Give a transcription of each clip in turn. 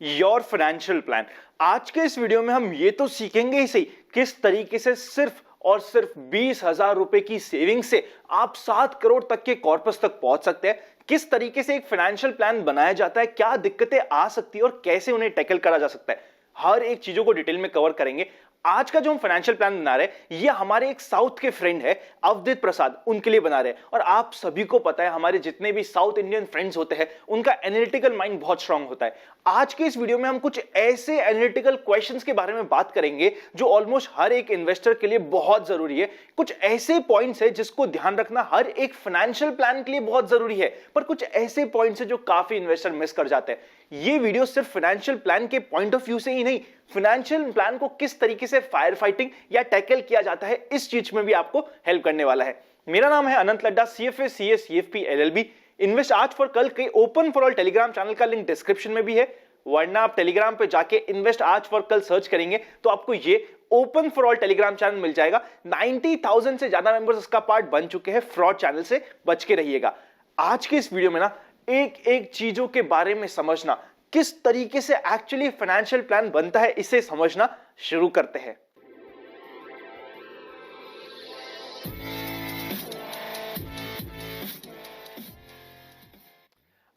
Your financial plan. आज के इस वीडियो में हम ये तो सीखेंगे ही सही किस तरीके से सिर्फ और सिर्फ 20,000 रुपए की सेविंग से आप 7 करोड़ तक के कॉर्पस तक पहुंच सकते हैं। किस तरीके से एक फाइनेंशियल प्लान बनाया जाता है, क्या दिक्कतें आ सकती है और कैसे उन्हें टैकल करा जा सकता है, हर एक चीजों को डिटेल में कवर करेंगे। आज का जो हम फाइनेंशियल प्लान बना रहे हैं ये हमारे एक साउथ के फ्रेंड है अवधेश प्रसाद, उनके लिए बना रहे हैं। और आप सभी को पता है हमारे जितने भी साउथ इंडियन फ्रेंड्स होते हैं उनका एनालिटिकल माइंड बहुत स्ट्रांग होता है। आज के इस वीडियो में हम कुछ ऐसे एनालिटिकल क्वेश्चंस के बारे में बात करेंगे जो ऑलमोस्ट हर एक इन्वेस्टर के लिए बहुत जरूरी है। कुछ ऐसे पॉइंट्स है जिसको ध्यान रखना हर एक फाइनेंशियल प्लान के लिए बहुत जरूरी है, पर कुछ ऐसे पॉइंट्स है जो काफी इन्वेस्टर मिस कर जाते हैं। ये वीडियो सिर्फ फाइनेंशियल प्लान के पॉइंट ऑफ व्यू से ही नहीं, फाइनेंशियल प्लान को किस तरीके से फायर फाइटिंग या टैकल किया जाता है इस चीज में भी आपको हेल्प करने वाला है। मेरा नाम है Anant Ladda, CFA CA CFP LLB। Invest Aaj for Kal के open for all Telegram channel का लिंक डिस्क्रिप्शन में भी है, वरना आप टेलीग्राम पे जाके इन्वेस्ट आज फॉर कल सर्च करेंगे तो आपको ये open for all Telegram channel मिल जाएगा। 90,000 से ज्यादा मेंबर्स इसका पार्ट बन चुके हैं। फ्रॉड चैनल से बच के रहिएगा। आज के इस वीडियो में ना एक एक चीजों के बारे में समझना, किस तरीके से एक्चुअली फाइनेंशियल प्लान बनता है, इसे समझना शुरू करते हैं।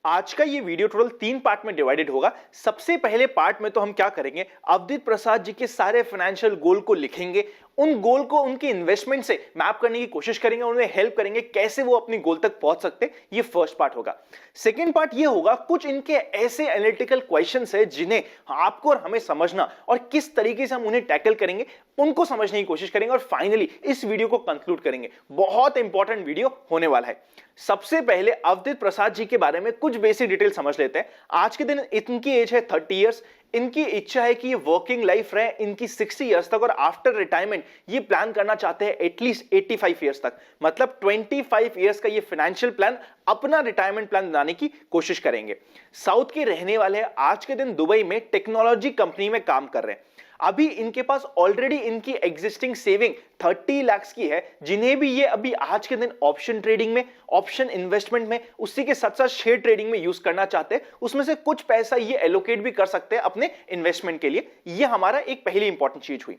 आज का ये वीडियो टोटल 3 पार्ट में डिवाइडेड होगा। सबसे पहले पार्ट में तो हम क्या करेंगे, अवधेश प्रसाद जी के सारे फाइनेंशियल गोल को लिखेंगे, उन गोल को उनके इन्वेस्टमेंट से मैप करने की कोशिश करेंगे, उन्हें हेल्प करेंगे कैसे वो अपनी गोल तक पहुंच सकते। ये फर्स्ट पार्ट होगा। सेकंड पार्ट ये होगा कुछ इनके ऐसे एनालिटिकल क्वेश्चंस है जिन्हें आपको और हमें समझना और किस तरीके से हम उन्हें टैकल करेंगे उनको समझने की कोशिश करेंगे। और फाइनली इस वीडियो को कंक्लूड करेंगे। बहुत इंपॉर्टेंट वीडियो होने वाला है। सबसे पहले अवधेश प्रसाद जी के बारे में कुछ बेसिक डिटेल समझ लेते हैं। आज के दिन इनकी एज है 30 इयर्स। इनकी इच्छा है कि ये वर्किंग लाइफ रहे इनकी 60 इयर्स तक, और आफ्टर रिटायरमेंट ये प्लान करना चाहते हैं एटलीस्ट 85 इयर्स तक। मतलब 25 इयर्स का ये फाइनेंशियल प्लान, अपना रिटायरमेंट प्लान बनाने की कोशिश करेंगे। साउथ के रहने वाले हैं। आज के दिन दुबई में टेक्नोलॉजी कंपनी में काम कर रहे हैं। अभी इनके पास ऑलरेडी इनकी एग्जिस्टिंग सेविंग 30 लाख की है, जिन्हें भी ये अभी आज के दिन ऑप्शन ट्रेडिंग में, ऑप्शन इन्वेस्टमेंट में, उसी के साथ साथ शेयर ट्रेडिंग में यूज करना चाहते हैं। उसमें से कुछ पैसा ये एलोकेट भी कर सकते हैं अपने इन्वेस्टमेंट के लिए। ये हमारा एक पहली इंपॉर्टेंट चीज हुई।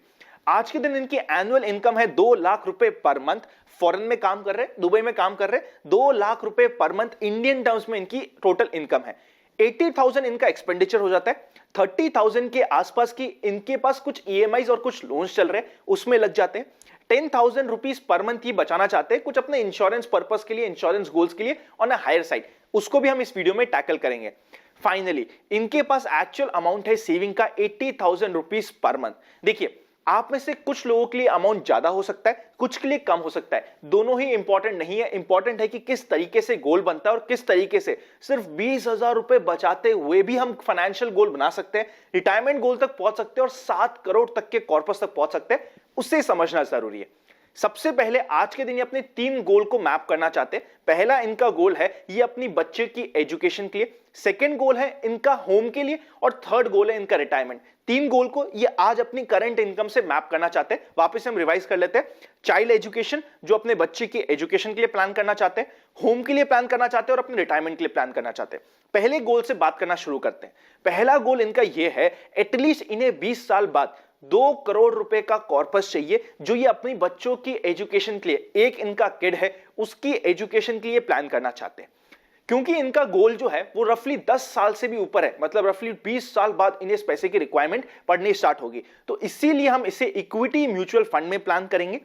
आज के दिन इनकी एनुअल इनकम है 2 लाख रुपए पर मंथ। फॉरेन में काम कर रहे हैं, दुबई में काम कर रहे हैं। 2 लाख रुपए पर मंथ इंडियन टर्म्स में इनकी टोटल इनकम है। 80,000 इनका एक्सपेंडिचर हो जाता है। 30,000 के आसपास की इनके पास कुछ EMIs और कुछ लोन्स चल रहे हैं, उसमें लग जाते हैं। 10,000 रुपीज पर मंथ ही बचाना चाहते हैं कुछ अपने इंश्योरेंस पर्पस के लिए, इंश्योरेंस गोल्स के लिए ऑन अ हायर साइड। उसको भी हम इस वीडियो में टैकल करेंगे। फाइनली इनके पास एक्चुअल अमाउंट है सेविंग का 80,000 रुपीज पर मंथ। देखिए, आप में से कुछ लोगों के लिए अमाउंट ज्यादा हो सकता है, कुछ के लिए कम हो सकता है। दोनों ही इंपॉर्टेंट नहीं है। इंपॉर्टेंट है कि किस तरीके से गोल बनता है और किस तरीके से सिर्फ 20,000 रुपए बचाते हुए भी हम फाइनेंशियल गोल बना सकते हैं, रिटायरमेंट गोल तक पहुंच सकते हैं और 7 करोड़ तक के कॉर्पस तक पहुंच सकते हैं। उससे समझना जरूरी है। सबसे पहले आज के दिन ये अपने 3 गोल को मैप करना चाहते हैं। पहला इनका गोल है ये अपनी बच्चे की एजुकेशन के लिए, सेकंड गोल है इनका होम के लिए, और थर्ड गोल है इनका रिटायरमेंट। 3 गोल को ये आज अपनी करंट इनकम से मैप करना चाहते हैं। वापस हम रिवाइज कर लेते हैं। चाइल्ड एजुकेशन, जो अपने बच्चे की एजुकेशन के लिए प्लान करना चाहते हैं, होम के लिए प्लान करना चाहते हैं और अपने रिटायरमेंट के लिए प्लान करना चाहते हैं। पहले गोल से बात करना शुरू करते हैं। पहला गोल इनका यह है एटलीस्ट इन्हें 20 साल बाद 2 करोड़ रुपए का कॉर्पस चाहिए, जो ये अपनी बच्चों की एजुकेशन के लिए, एक इनका किड है उसकी एजुकेशन के लिए प्लान करना चाहते हैं। क्योंकि इनका गोल जो है वो रफली 10 साल से भी ऊपर है, मतलब रफली 20 साल बाद इन्हें इस पैसे की रिक्वायरमेंट पड़नी स्टार्ट होगी। तो इसीलिए हम इसे इक्विटी म्यूचुअल फंड में प्लान करेंगे।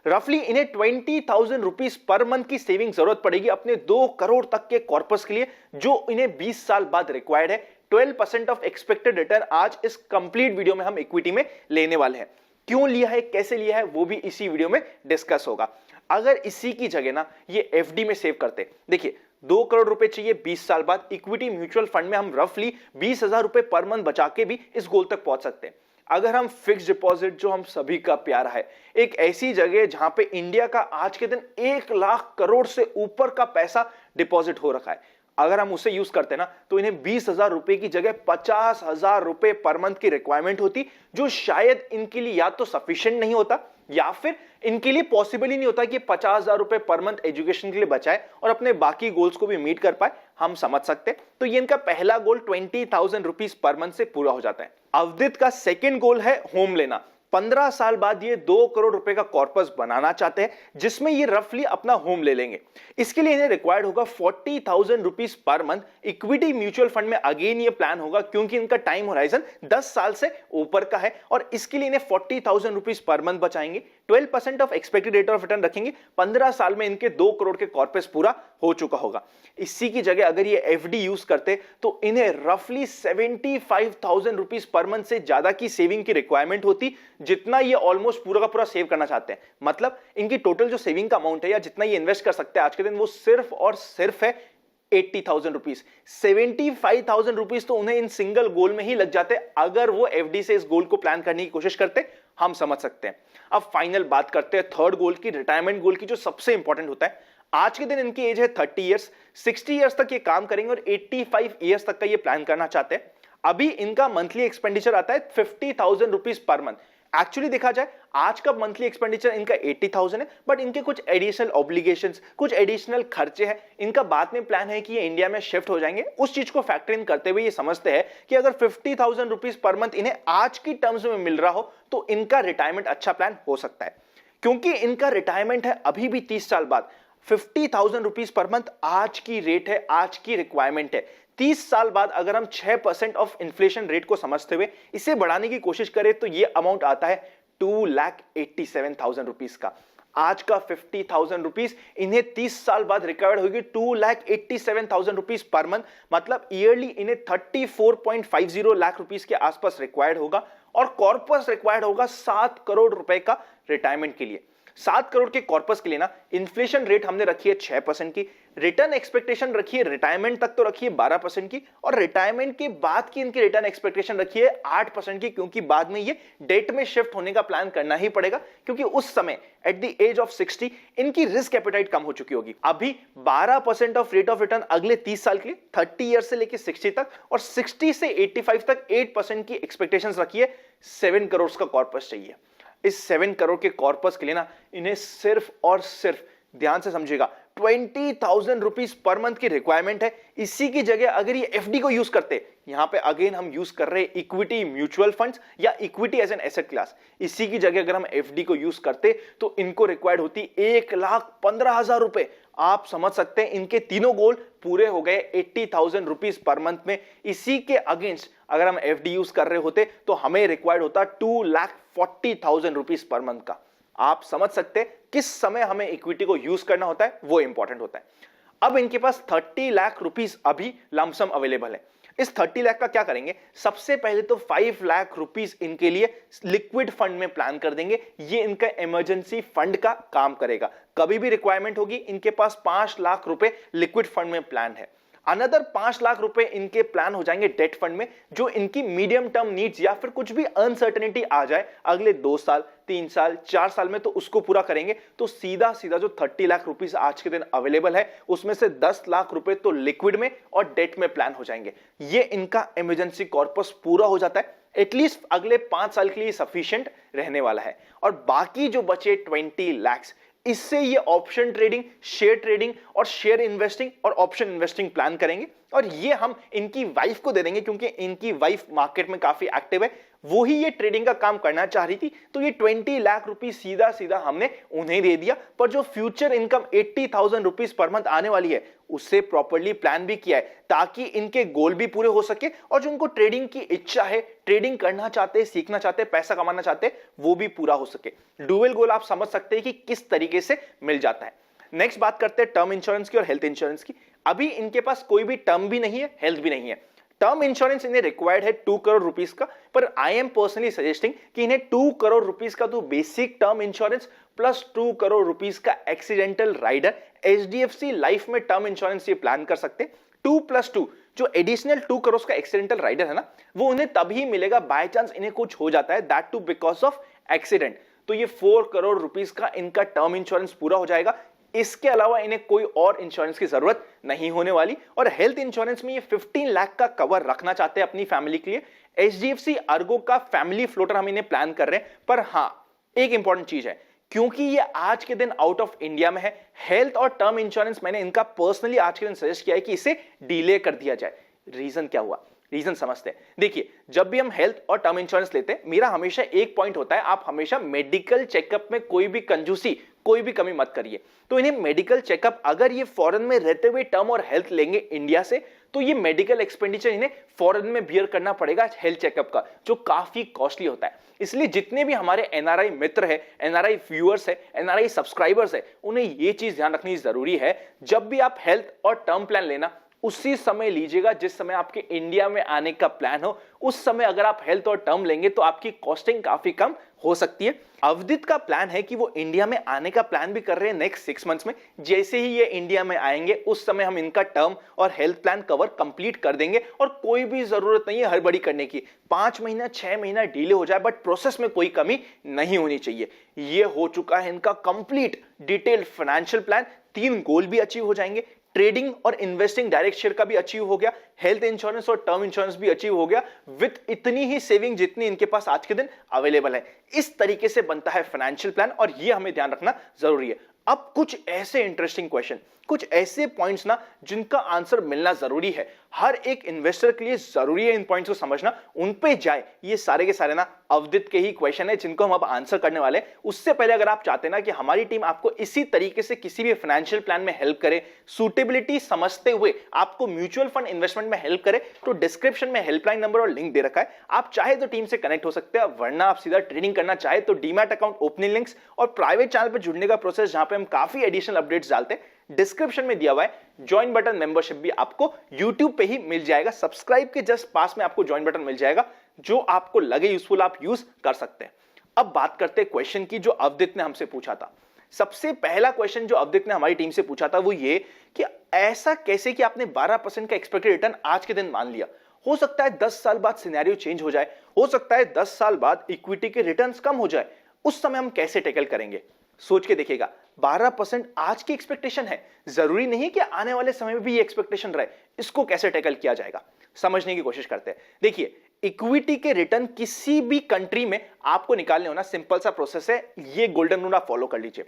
रफली इन्हें 20,000 रुपीज पर मंथ की सेविंग जरूरत पड़ेगी अपने 2 करोड़ तक के कॉर्पस के लिए, जो इन्हें 20 साल बाद रिक्वायर्ड है। 12% ऑफ एक्सपेक्टेड रिटर्न आज इस कंप्लीट वीडियो में हम इक्विटी में लेने वाले हैं। क्यों लिया है, कैसे लिया है, वो भी इसी वीडियो में डिस्कस होगा। अगर इसी की जगह ना ये FD में सेव करते, देखिए 2 करोड़ रुपए चाहिए 20 साल बाद, इक्विटी म्यूचुअल फंड में हम रफली 20,000 रुपए पर मंथ बचा के भी इस गोल तक पहुंच सकते हैं। अगर हम फिक्स डिपॉजिट, जो हम सभी का प्यारा है, एक ऐसी जगह जहां पे इंडिया का आज के दिन 1 लाख करोड़ से ऊपर का पैसा डिपॉजिट हो रखा है, अगर हम उसे यूज करते ना तो इन्हें 20,000 रुपए की जगह 50,000 रुपए पर मंथ की रिक्वायरमेंट होती, जो शायद इनके लिए या तो सफिशिएंट नहीं होता या फिर इनके लिए पॉसिबल ही नहीं होता कि 50,000 रुपए पर मंथ एजुकेशन के लिए बचाए और अपने बाकी गोल्स को भी मीट कर पाए, हम समझ सकते हैं। तो ये इनका पहला गोल 20,000 रुपीज पर मंथ से पूरा हो जाता है। अवदित का सेकेंड गोल है होम लेना। 15 साल बाद ये 2 करोड़ रुपए का कॉर्पस बनाना चाहते हैं, जिसमें ये रफली अपना होम ले लेंगे। इसके लिए इन्हें रिक्वायर्ड होगा 40,000 rupees per month equity mutual fund में। अगेन ये प्लान होगा क्योंकि इनका टाइम होराइजन 10 साल से ऊपर का है और इसके लिए इन्हें 40,000 रुपीज पर मंथ बचाएंगे। 12% of expected rate of return रखेंगे। 15 साल में इनके 2 करोड़ के कॉर्पस पूरा हो चुका होगा। इसी की जगह अगर ये एफडी यूज करते तो इन्हें रफली 75,000 रुपीज पर मंथ से ज्यादा की सेविंग की रिक्वायरमेंट होती, जितना ये ऑलमोस्ट पूरा का पूरा सेव करना चाहते हैं। मतलब इनकी टोटल जो सेविंग का अमाउंट है या जितना ये इन्वेस्ट कर सकते हैं आज के दिन, वो सिर्फ और सिर्फ है 80,000 रुपीज। 75,000 रुपीज तो उन्हें इन सिंगल गोल में ही लग जाते अगर वो एफडी से इस गोल को प्लान करने की कोशिश करते, हम समझ सकते हैं। अब फाइनल बात करते हैं थर्ड गोल की, रिटायरमेंट गोल की, जो सबसे इंपॉर्टेंट होता है। आज के दिन इनकी एज है 30 ईयर्स, 60 ईयर्स तक ये काम करेंगे और 85 ईयर्स तक का ये प्लान करना चाहते हैं। अभी इनका मंथली एक्सपेंडिचर आता है 50,000 रुपीज पर मंथ। एक्चुअली देखा जाए आज का मंथली एक्सपेंडिचर इनका 80,000 है, बट इनके कुछ एडिशनल ऑब्लिगेशंस, कुछ एडिशनल खर्चे हैं। इनका बाद में प्लान है कि ये इंडिया में शिफ्ट हो जाएंगे। उस चीज को फैक्टर इन करते हुए ये समझते हैं कि अगर 50,000 रुपीज पर मंथ इन्हें आज की टर्म्स में मिल रहा हो तो इनका रिटायरमेंट अच्छा प्लान हो सकता है। क्योंकि इनका रिटायरमेंट है अभी भी 30 साल बाद। 50,000 रुपीज पर मंथ आज की रेट है, आज की रिक्वायरमेंट है। 30 साल बाद अगर हम 6% ऑफ इन्फ्लेशन रेट को समझते हुए इसे बढ़ाने की कोशिश करें तो ये अमाउंट आता है 2,87,000 रुपीज का। आज का 50,000 रुपीज इन्हें 30 साल बाद रिकवर्ड होगी 2,87,000 रुपीज पर मंथ। मतलब ईयरली इन्हें 34.50 लाख रुपीज के आसपास रिक्वायर्ड होगा और कॉर्पस रिक्वायर्ड होगा 7 करोड़ रुपए का रिटायरमेंट के लिए। 7 करोड़ के कॉर्पस के लिए ना इन्फ्लेशन रेट हमने रखी है 6% की, रिटर्न एक्सपेक्टेशन रखी है रिटायरमेंट तक तो रखी है 12% की, और रिटायरमेंट के बाद की इनकी रिटर्न एक्सपेक्टेशन रखी है 8% की, क्योंकि बाद में ये डेट में शिफ्ट होने का प्लान करना ही पड़ेगा, क्योंकि उस समय एट द एज ऑफ 60 इनकी रिस्क एपेटाइट कम हो चुकी होगी। अभी 12% ऑफ रेट ऑफ रिटर्न अगले 30 साल के लिए 30 ईयर से लेकर 60 तक, और 60 से 85 तक 8% की एक्सपेक्टेशन रखी है। 7 करोड़ का कॉर्पस चाहिए। इस 7 करोड़ के कॉर्पस के लिए ना इन्हें सिर्फ और सिर्फ, ध्यान से समझिएगा, 20,000 रुपीज पर मंथ की रिक्वायरमेंट है। इसी की जगह अगर ये एफडी को यूज करते, यहां पे अगेन हम यूज कर रहे हैं इक्विटी म्यूचुअल फंड्स या equity as an asset class, इसी की जगह अगर हम एफडी को यूज करते तो इनको रिक्वायर्ड होती 1,15,000 रुपए। आप समझ सकते हैं इनके तीनों गोल पूरे हो गए 80,000 रुपीज पर मंथ में। इसी के अगेंस्ट अगर हम एफडी यूज कर रहे होते तो हमें रिक्वायर्ड होता 2,40,000 रुपीज पर मंथ का। आप समझ सकते हैं किस समय हमें इक्विटी को यूज करना होता है, वो इंपॉर्टेंट होता है। अब इनके पास 30 लाख रुपीज अभी लमसम अवेलेबल है। इस 30 लाख का क्या करेंगे? सबसे पहले तो 5 लाख रुपीज इनके लिए लिक्विड फंड में प्लान कर देंगे। ये इनका इमरजेंसी फंड का काम करेगा। कभी भी रिक्वायरमेंट होगी इनके पास 5 लाख रुपए लिक्विड फंड में प्लान है। अनदर 5 लाख रुपए इनके प्लान हो जाएंगे डेट फंड में, जो इनकी मीडियम टर्म नीड्स या फिर कुछ भी अनसर्टेनिटी आ जाए अगले 2 साल, 3 साल, 4 साल में, तो उसको पूरा करेंगे। तो सीधा सीधा जो 30 लाख रुपीस आज के दिन अवेलेबल है उसमें से 10 लाख रुपए तो लिक्विड में और डेट में प्लान हो जाएंगे। ये इनका इमरजेंसी कॉर्पस पूरा हो जाता है। एटलीस्ट अगले 5 साल के लिए सफिशिएंट रहने वाला है। और बाकी जो बचे 20 लाख, इससे ये ऑप्शन ट्रेडिंग, शेयर ट्रेडिंग और शेयर इन्वेस्टिंग और ऑप्शन इन्वेस्टिंग प्लान करेंगे। और ये हम इनकी वाइफ को दे देंगे, क्योंकि इनकी वाइफ मार्केट में काफी एक्टिव है, वो ही ये ट्रेडिंग का काम करना चाह रही थी। तो ये 20 लाख रुपीज सीधा सीधा हमने उन्हें दे दिया। पर जो future income 80,000 rupees per month आने वाली है उससे प्रॉपर्ली प्लान भी किया है, ताकि इनके गोल भी पूरे हो सके और जो उनको ट्रेडिंग की इच्छा है, ट्रेडिंग करना चाहते हैं, सीखना चाहते हैं, पैसा कमाना चाहते हैं, वो भी पूरा हो सके। डुअल गोल आप समझ सकते हैं कि किस तरीके से मिल जाता है। नेक्स्ट बात करते हैं टर्म इंश्योरेंस की और हेल्थ इंश्योरेंस की। अभी इनके पास कोई भी टर्म भी नहीं है, हेल्थ भी नहीं है। टर्म इंश्योरेंस इन्हें रिक्वायर्ड है 2 करोड़ रुपीस का, पर आई एम पर्सनली सजेस्टिंग कि इन्हें 2 करोड़ रुपीस का तो basic term insurance plus 2 crore rupees का एक्सीडेंटल राइडर एचडीएफसी लाइफ में टर्म इंश्योरेंस ये प्लान कर सकते हैं। 2+2 जो एडिशनल 2 करोड़ का एक्सीडेंटल राइडर है ना, वो उन्हें तभी मिलेगा बाय चांस इन्हें कुछ हो जाता है, that too because of accident. तो ये 4 करोड़ रुपीस का इनका टर्म इंश्योरेंस पूरा हो जाएगा। इसके अलावा इन्हें कोई और इंश्योरेंस की जरूरत नहीं होने वाली। और हेल्थ इंश्योरेंस में ये 15 लाख का कवर रखना चाहते हैं अपनी फैमिली के लिए। एचडीएफसी अर्गो का फैमिली फ्लोटर हम इन्हें प्लान कर रहे हैं। पर हां, एक इंपॉर्टेंट चीज है, क्योंकि ये आज के दिन आउट ऑफ इंडिया में है, हेल्थ और टर्म इंश्योरेंस मैंने इनका पर्सनली आज के दिन सजेस्ट किया है कि इसे डिले कर दिया जाए। रीजन क्या हुआ, रीजन समझते हैं। देखिए, जब भी हम हेल्थ और टर्म इंश्योरेंस लेते हैं, मेरा हमेशा एक पॉइंट होता है, आप हमेशा मेडिकल चेकअप में कोई भी कंजूसी, कोई भी कमी मत करिए। तो इन्हें मेडिकल चेकअप, अगर ये फॉरेन में रहते हुए टर्म और हेल्थ लेंगे इंडिया से, तो ये मेडिकल एक्सपेंडिचर इन्हें फॉरेन में बियर करना पड़ेगा हेल्थ चेकअप का, जो काफी कॉस्टली होता है। इसलिए जितने भी हमारे एनआरआई मित्र है, एनआरआई व्यूअर्स है, एनआरआई सब्सक्राइबर्स है, उन्हें यह चीज ध्यान रखनी जरूरी है, जब भी आप हेल्थ और टर्म प्लान लेना, उसी समय लीजिएगा जिस समय आपके इंडिया में आने का प्लान हो। उस समय अगर आप हेल्थ और टर्म लेंगे तो आपकी कॉस्टिंग काफी कम हो सकती है। अवदित का प्लान है कि वो इंडिया में आने का प्लान भी कर रहे हैं नेक्स्ट 6 मंथ्स में। जैसे ही ये इंडिया में आएंगे, उस समय हम इनका टर्म और हेल्थ प्लान कवर कंप्लीट कर देंगे, और कोई भी जरूरत नहीं है हड़बड़ी करने की। 5 महीना 6 महीना डिले हो जाए, बट प्रोसेस में कोई कमी नहीं होनी चाहिए। ये हो चुका है इनका कंप्लीट डिटेल्ड फाइनेंशियल प्लान। 3 गोल भी अचीव हो जाएंगे, ट्रेडिंग और इन्वेस्टिंग डायरेक्ट शेयर का भी अचीव हो गया, हेल्थ इंश्योरेंस और टर्म इंश्योरेंस भी अचीव हो गया, विद इतनी ही सेविंग जितनी इनके पास आज के दिन अवेलेबल है। इस तरीके से बनता है फाइनेंशियल प्लान, और ये हमें ध्यान रखना जरूरी है। अब कुछ ऐसे इंटरेस्टिंग क्वेश्चन, कुछ ऐसे पॉइंट्स ना जिनका आंसर मिलना जरूरी है, हर एक इन्वेस्टर के लिए जरूरी है इन पॉइंट्स को समझना, उन पे जाए। ये सारे के सारे ना अवदित के ही क्वेश्चन है जिनको हम अब आंसर करने वाले हैं। उससे पहले अगर आप चाहते हैं ना कि हमारी टीम आपको इसी तरीके से किसी भी फाइनेंशियल प्लान में हेल्प करे, सूटेबिलिटी समझते हुए आपको म्यूचुअल फंड इन्वेस्टमेंट में हेल्प करे, तो डिस्क्रिप्शन में हेल्पलाइन नंबर और लिंक दे रखा है। आप चाहे तो टीम से कनेक्ट हो सकते हैं, वरना आप सीधा ट्रेडिंग करना चाहे तो डीमैट अकाउंट ओपनिंग लिंक्स और प्राइवेट चैनल पर जुड़ने का प्रोसेस, जहां पे हम काफी एडिशनल अपडेट्स डालते हैं, डिस्क्रिप्शन में दिया हुआ है। ज्वाइन बटन मेंबरशिप भी आपको YouTube पे ही मिल जाएगा, सब्सक्राइब के जस्ट पास में आपको ज्वाइन बटन मिल जाएगा। जो आपको लगे यूजफुल आप यूज कर सकते हैं। अब बात करते हैं क्वेश्चन की जो अवदित ने हमसे पूछा था। सबसे पहला क्वेश्चन जो अवदित ने हमारी टीम से पूछा था वो ये कि ऐसा कैसे कि आपने 12% का एक्सपेक्टेड रिटर्न आज के दिन मान लिया। हो सकता है 10 साल बाद सिनेरियो चेंज हो जाए, हो सकता है 10 साल बाद इक्विटी के रिटर्न्स कम हो जाए, उस समय हम कैसे टैकल करेंगे। सोच के देखिएगा, 12% आज की एक्सपेक्टेशन है, जरूरी नहीं कि आने वाले समय में भी ये एक्सपेक्टेशन रहे। इसको कैसे टैकल किया जाएगा, समझने की कोशिश करते हैं। देखिए, इक्विटी के रिटर्न किसी भी कंट्री में आपको निकालने होना, सिंपल सा प्रोसेस है। ये गोल्डन रूल आप फॉलो कर लीजिए।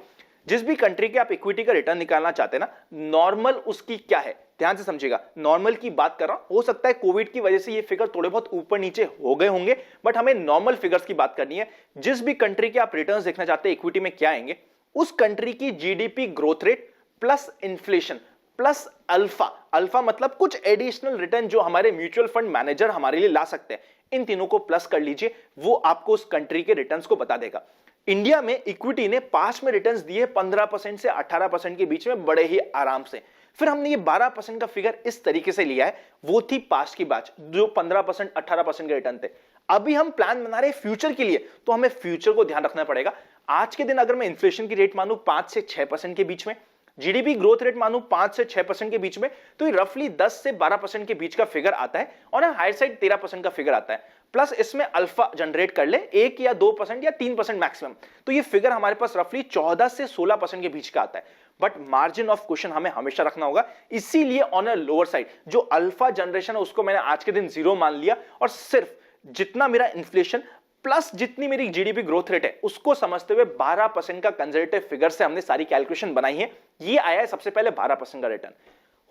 जिस भी कंट्री के आप इक्विटी का रिटर्न निकालना चाहते हैं ना, नॉर्मल उसकी क्या है, ध्यान से समझिएगा। नॉर्मल की बात कर रहा हूं, हो सकता है कोविड की वजह से ये फिगर थोड़े बहुत ऊपर नीचे हो गए होंगे, बट हमें नॉर्मल फिगर्स की बात करनी है। जिस भी कंट्री के आप रिटर्न्स देखना चाहते हैं इक्विटी में क्या आएंगे, उस कंट्री की GDP growth rate plus inflation plus alpha. Alpha मतलब कुछ एडिशनल रिटर्न जो हमारे म्यूचुअल फंड मैनेजर हमारे लिए ला सकते हैं। इन तीनों को प्लस कर लीजिए, वो आपको उस कंट्री के रिटर्न्स को बता देगा। इंडिया में इक्विटी ने पास्ट में रिटर्न्स दिए 15% से 18% के बीच में, बड़े ही आराम से। फिर हमने ये 12% का फिगर इस तरीके से लिया है, वो थी पास्ट की बात जो 15% 18% के रिटर्न थे। अभी हम प्लान बना रहे हैं फ्यूचर के लिए, तो हमें फ्यूचर को ध्यान रखना पड़ेगा। आज के दिन अगर मैं इन्फ्लेशन की रेट मानूं 5 से 6% के बीच में, जीडीपी ग्रोथ रेट मानूं 5 से 6% के बीच में, तो ये रफली 10 से 12% के बीच का फिगर आता है, और हायर साइड 13% का फिगर आता है। प्लस इसमें अल्फा जनरेट कर ले 1 या 2% या 3% मैक्सिमम, तो ये फिगर हमारे पास रफली 14 से 16% के बीच का आता है। बट मार्जिन ऑफ क्वेश्चन हमें हमेशा रखना होगा, इसीलिए ऑन अ लोअर साइड जो अल्फा जनरेशन है उसको मैंने आज के दिन 0 मान लिया, और सिर्फ जितना मेरा इन्फ्लेशन प्लस जितनी मेरी जीडीपी ग्रोथ रेट है उसको समझते हुए 12% का कंजर्वेटिव फिगर से हमने सारी कैलकुलेशन बनाई है। ये आया है सबसे पहले 12% का रिटर्न।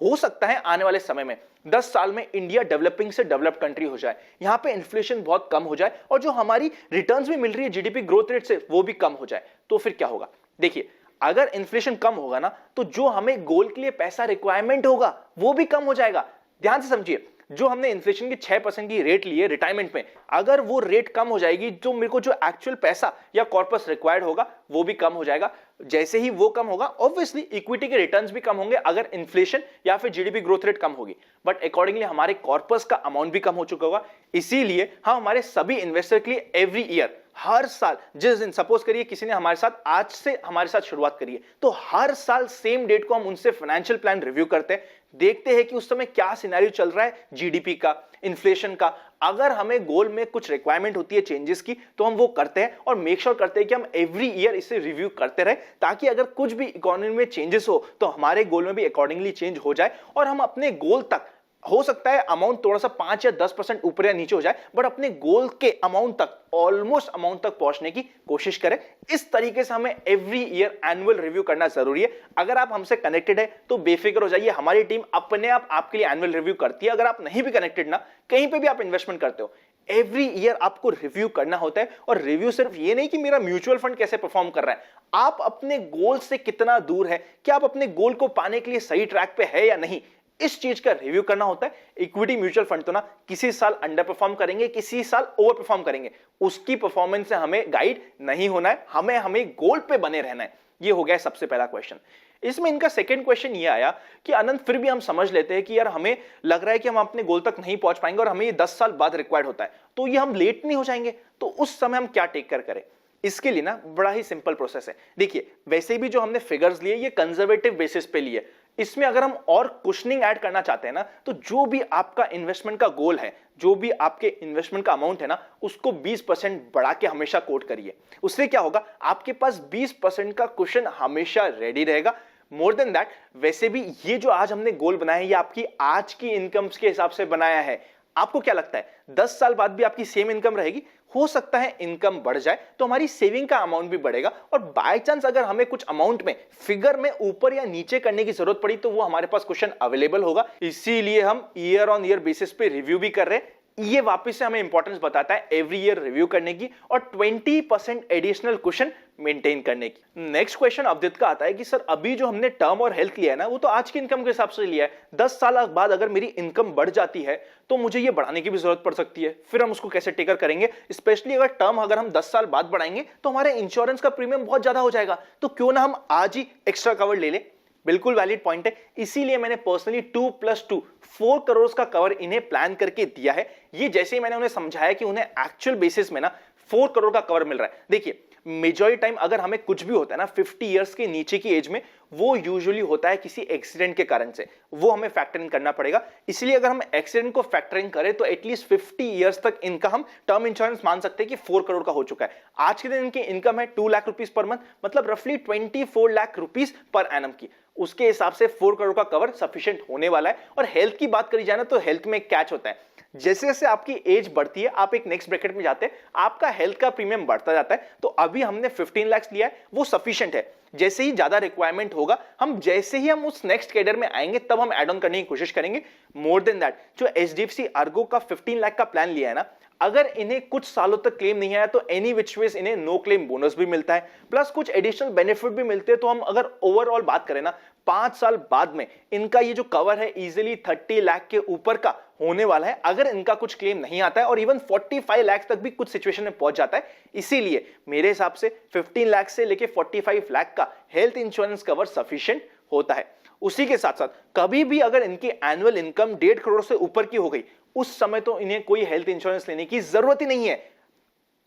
हो सकता है आने वाले समय में 10 साल में इंडिया डेवलपिंग से डेवलप्ड कंट्री हो जाए, यहां पे इन्फ्लेशन बहुत कम हो जाए, और जो हमारी रिटर्न्स भी मिल रही है जीडीपी ग्रोथ रेट से वो भी कम हो जाए, तो फिर क्या होगा। देखिए, अगर इन्फ्लेशन कम होगा ना, तो जो हमें गोल के लिए पैसा रिक्वायरमेंट होगा वो भी कम हो जाएगा। ध्यान से समझिए, जो हमने इन्फ्लेशन की 6% की रेट ली है रिटायरमेंट में, अगर वो रेट कम हो जाएगी, जो मेरे को जो एक्चुअल पैसा या कॉर्पस रिक्वायर्ड होगा वो भी कम हो जाएगा। जैसे ही वो कम होगा, ऑब्वियसली इक्विटी के रिटर्न्स भी कम होंगे अगर इन्फ्लेशन या फिर जीडीपी ग्रोथ रेट कम होगी, बट अकॉर्डिंगली हमारे कॉर्पस का अमाउंट भी कम हो चुका होगा। इसीलिए हम हमारे सभी इन्वेस्टर के लिए एवरी ईयर, हर साल, जिस दिन सपोज करिए किसी ने हमारे साथ आज से हमारे साथ शुरुआत करी है, तो हर साल सेम डेट को हम उनसे फाइनेंशियल प्लान रिव्यू करते हैं, देखते हैं कि उस समय क्या सिनेरियो चल रहा है जीडीपी का, इन्फ्लेशन का। अगर हमें गोल में कुछ रिक्वायरमेंट होती है चेंजेस की, तो हम वो करते हैं और मेक श्योर करते हैं कि हम एवरी ईयर इसे रिव्यू करते रहे, ताकि अगर कुछ भी इकोनॉमी में चेंजेस हो तो हमारे गोल में भी अकॉर्डिंगली चेंज हो जाए और हम अपने गोल तक हो सकता है अमाउंट थोड़ा सा 5 या 10% ऊपर या नीचे हो जाए, बट अपने गोल के अमाउंट तक, ऑलमोस्ट अमाउंट तक पहुंचने की कोशिश करें। इस तरीके से हमें एवरी ईयर एनुअल रिव्यू करना जरूरी है। अगर आप हमसे कनेक्टेड है तो बेफिक्र हो जाइए, हमारी टीम अपने आप आपके लिए एनुअल रिव्यू करती है। अगर आप नहीं भी कनेक्टेड ना, कहीं पे भी आप इन्वेस्टमेंट करते हो, एवरी ईयर आपको रिव्यू करना होता है। और रिव्यू सिर्फ ये नहीं कि मेरा म्यूचुअल फंड कैसे परफॉर्म कर रहा है, आप अपने गोल से कितना दूर है, क्या आप अपने गोल को पाने के लिए सही ट्रैक पे है या नहीं, इस चीज का रिव्यू करना होता है। इक्विटी म्यूचुअल फंड तो ना किसी साल अंडर परफॉर्म करेंगे, किसी साल ओवर परफॉर्म करेंगे, उसकी परफॉर्मेंस से हमें गाइड नहीं होना है, हमें गोल पे बने रहना है। ये हो गया सबसे पहला क्वेश्चन। इसमें इनका सेकंड क्वेश्चन ये आया कि आनंद फिर भी हम समझ लेते हैं कि यार हमें लग रहा है कि हम अपने गोल तक नहीं पहुंच पाएंगे और हमें ये 10 साल बाद रिक्वायर्ड होता है, तो ये हम लेट नहीं हो जाएंगे, तो उस समय हम क्या टेक कर करें। इसके लिए ना बड़ा ही सिंपल प्रोसेस है। देखिए, वैसे भी जो हमने फिगर्स लिए ये कंजर्वेटिव बेसिस पे लिए, इसमें अगर हम और कुशनिंग ऐड करना चाहते हैं ना, तो जो भी आपका इन्वेस्टमेंट का गोल है, जो भी आपके इन्वेस्टमेंट का अमाउंट है ना, उसको 20% बढ़ा के हमेशा कोट करिए। उससे क्या होगा, आपके पास 20% का कुशन हमेशा रेडी रहेगा। मोर देन दैट, वैसे भी ये जो आज हमने गोल बनाया है, ये आपकी आज की इनकम्स के हिसाब से बनाया है। आपको क्या लगता है 10 साल बाद भी आपकी सेम इनकम रहेगी? हो सकता है इनकम बढ़ जाए तो हमारी सेविंग का अमाउंट भी बढ़ेगा, और बाय चांस अगर हमें कुछ अमाउंट में फिगर में ऊपर या नीचे करने की जरूरत पड़ी तो वो हमारे पास क्वेश्चन अवेलेबल होगा। इसीलिए हम ईयर ऑन ईयर बेसिस पे रिव्यू भी कर रहे हैं। ये वापस से हमें इंपॉर्टेंस बताता है एवरी ईयर रिव्यू करने की और 20% एडिशनल क्वेश्चन मेंटेन करने की। नेक्स्ट क्वेश्चन अवदित का आता है कि सर अभी जो हमने टर्म और हेल्थ लिया है ना, वो तो आज की इनकम के हिसाब से लिया है। 10 साल बाद अगर मेरी इनकम बढ़ जाती है तो मुझे ये बढ़ाने की भी जरूरत पड़ सकती है, फिर हम उसको कैसे टेकर करेंगे? स्पेशली अगर टर्म अगर हम 10 साल बाद बढ़ाएंगे तो हमारे इंश्योरेंस का प्रीमियम बहुत ज्यादा हो जाएगा, तो क्यों ना हम आज ही एक्स्ट्रा कवर ले लें। बिल्कुल वैलिड पॉइंट है। इसीलिए मैंने पर्सनली 2+2 4 करोड़ का कवर इन्हें प्लान करके दिया है। ये जैसे ही मैंने उन्हें समझाया कि उन्हें एक्चुअल बेसिस में ना 4 करोड़ का कवर मिल रहा है। देखिए, मेजॉरिटी टाइम अगर हमें कुछ भी होता है ना 50 इयर्स के नीचे की एज में, वो यूजुअली होता है किसी एक्सीडेंट के कारण से, वो हमें फैक्टर इन करना पड़ेगा। इसलिए अगर हम एक्सीडेंट को फैक्टर इन करें तो एटलीस्ट 50 इयर्स तक इनका हम टर्म इंश्योरेंस मान सकते हैं कि 4 करोड़ का हो चुका है। आज के दिन इनकी इनकम है 2 लाख रुपीस पर मंथ, मतलब रफली 24 लाख रुपीस पर एनम की। उसके हिसाब से 4 करोड़ का कवर सफिशिएंट होने वाला है। और हेल्थ की बात करी जाए ना, तो हेल्थ में एक कैच होता है, जैसे जैसे आपकी एज बढ़ती है आप एक नेक्स्ट ब्रैकेट में जाते हैं, आपका हेल्थ का प्रीमियम बढ़ता जाता है। तो अभी हमने 15 लाख लिया है, वो सफिशिएंट है। जैसे ही ज्यादा रिक्वायरमेंट होगा, जैसे ही हम उस नेक्स्ट कैडर में आएंगे तब हम एड ऑन करने की कोशिश करेंगे। मोर देन दैट, जो एचडीएफसी अर्गो का 15 लाख का प्लान लिया है ना, अगर इन्हें कुछ सालों तक क्लेम नहीं आया तो एनी विच वेज इन्हें नो क्लेम बोनस भी मिलता है, प्लस कुछ एडिशनल बेनिफिट भी मिलते हैं। तो हम अगर ओवरऑल बात करें ना, 5 साल बाद में इनका ये जो कवर है इजीली 30 लाख के ऊपर का होने वाला है, अगर इनका कुछ क्लेम नहीं आता है, और इवन 45 लाख तक भी कुछ सिचुएशन में पहुंच जाता है। इसीलिए मेरे हिसाब से 15 लाख से लेके 45 लाख का हेल्थ इंश्योरेंस कवर सफिशिएंट होता है। उसी के साथ साथ कभी भी अगर इनकी एनुअल इनकम 1.5 करोड़ से ऊपर की हो गई, उस समय तो इन्हें कोई हेल्थ इंश्योरेंस लेने की जरूरत ही नहीं है।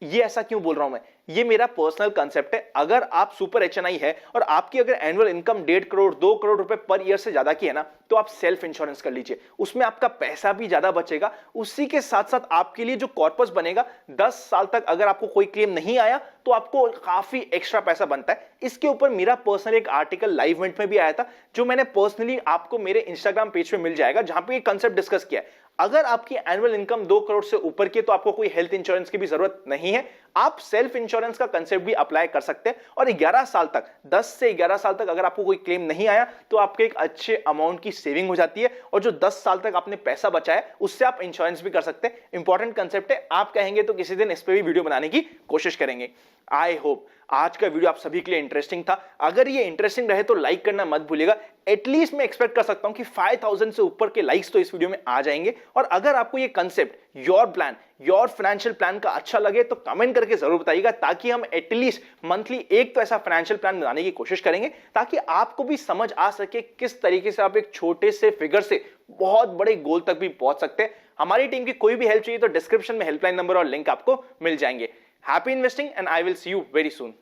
ये ऐसा क्यों बोल रहा हूं मैं, ये मेरा पर्सनल कंसेप्ट है। अगर आप सुपर एचएनआई है और आपकी अगर एनुअल इनकम 1.5 करोड़ 2 करोड़ रुपए पर ईयर से ज्यादा की है ना, तो आप सेल्फ इंश्योरेंस कर लीजिए। उसमें आपका पैसा भी ज्यादा बचेगा, उसी के साथ साथ आपके लिए जो कॉर्पस बनेगा, 10 साल तक अगर आपको कोई क्लेम नहीं आया तो आपको काफी एक्स्ट्रा पैसा बनता है। इसके ऊपर मेरा पर्सनल एक आर्टिकल लाइव इवेंट में भी आया था, जो मैंने पर्सनली आपको मेरे इंस्टाग्राम पेज पे मिल जाएगा, जहां पे ये कंसेप्ट डिस्कस किया है। अगर आपकी एनुअल इनकम 2 करोड़ से ऊपर की है तो आपको कोई हेल्थ इंश्योरेंस की भी जरूरत नहीं है, आप सेल्फ इंश्योरेंस का कंसेप्ट भी अप्लाई कर सकते हैं। और 11 साल तक, 10 से 11 साल तक अगर आपको कोई क्लेम नहीं आया तो आपके एक अच्छे अमाउंट की सेविंग हो जाती है, और जो 10 साल तक आपने पैसा बचाया उससे आप इंश्योरेंस भी कर सकते हैं। इंपॉर्टेंट कंसेप्ट है, आप कहेंगे तो किसी दिन इस पे भी वीडियो बनाने की कोशिश करेंगे। आई होप आज का वीडियो आप सभी के लिए इंटरेस्टिंग था। अगर ये इंटरेस्टिंग रहे तो लाइक करना मत भूलिएगा। एटलीस्ट मैं एक्सपेक्ट कर सकता हूं कि 5000 से ऊपर के लाइक्स तो इस वीडियो में आ जाएंगे। और अगर आपको ये concept, your plan, your financial plan का अच्छा लगे तो कमेंट करके जरूर बताइएगा, ताकि हम एटलीस्ट मंथली एक तो ऐसा फाइनेंशियल प्लान बनाने की कोशिश करेंगे, ताकि आपको भी समझ आ सके किस तरीके से आप एक छोटे से फिगर से बहुत बड़े गोल तक भी पहुंच सकते हैं। हमारी टीम की कोई भी हेल्प चाहिए तो डिस्क्रिप्शन में हेल्पलाइन नंबर और लिंक आपको मिल जाएंगे। Happy investing and I will see you very soon.